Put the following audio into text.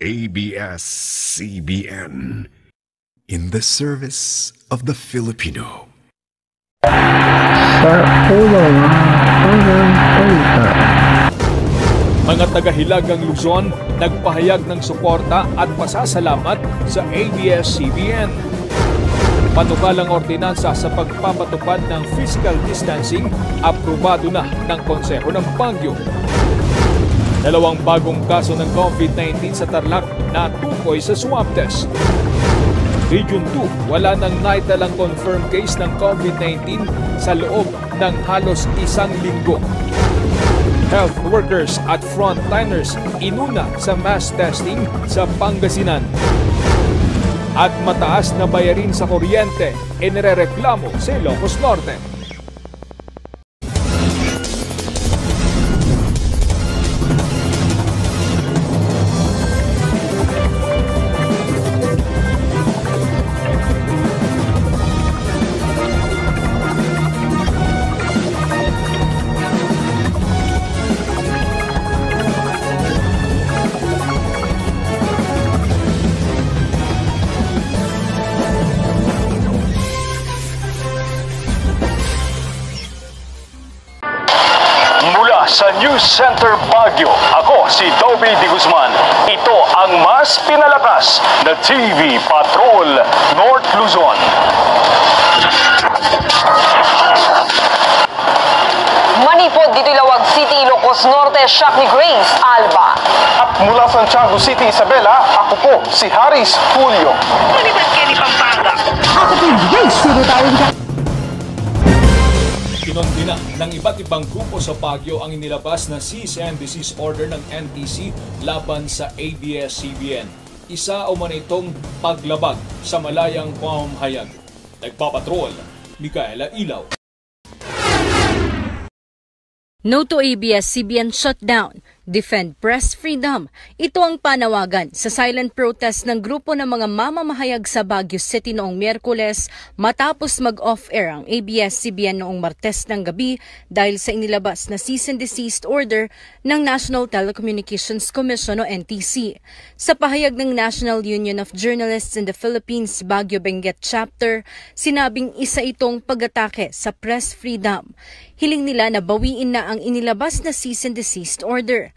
ABS-CBN, in the service of the Filipino. Mga taga-Hilagang Luzon nagpahayag ng suporta at pasasalamat sa ABS-CBN. Patukalang ordinansa sa pagpapatupad ng physical distancing, aprobado na ng Konseho ng Baguio. 2 bagong kaso ng COVID-19 sa Tarlac na tukoy sa swab test. Region 2, wala nang naitalang confirmed case ng COVID-19 sa loob ng halos 1 linggo. Health workers at frontliners inuna sa mass testing sa Pangasinan. At mataas na bayarin sa kuryente, inirereklamo sa Ilocos Norte. Sa News Center Baguio, ako si Dobby D. Guzman. Ito ang mas pinalakas na TV Patrol North Luzon. Manipod dito Ilawag City, Ilocos Norte, siya ni Grace Alba. At mula Santiago City, Isabela, ako po si Haris Julio. Manipod Kenny Pampanga. Ako po Grace, sino tawag ka? Kinondena ng iba't ibang grupo sa Baguio ang inilabas na cease and desist order ng NTC laban sa ABS-CBN. Isa o man itong paglabag sa malayang pamamahayag. Nagpapatrol, Micaela Ilaw. No to ABS-CBN shutdown. Defend press freedom. Ito ang panawagan sa silent protest ng grupo ng mga mamamahayag sa Baguio City noong Miyerkules matapos mag-off-air ang ABS-CBN noong Martes ng gabi dahil sa inilabas na cease and desist order ng National Telecommunications Commission o NTC. Sa pahayag ng National Union of Journalists in the Philippines Baguio Benguet Chapter, sinabing isa itong pag-atake sa press freedom. Hiling nila na bawiin na ang inilabas na cease and desist order.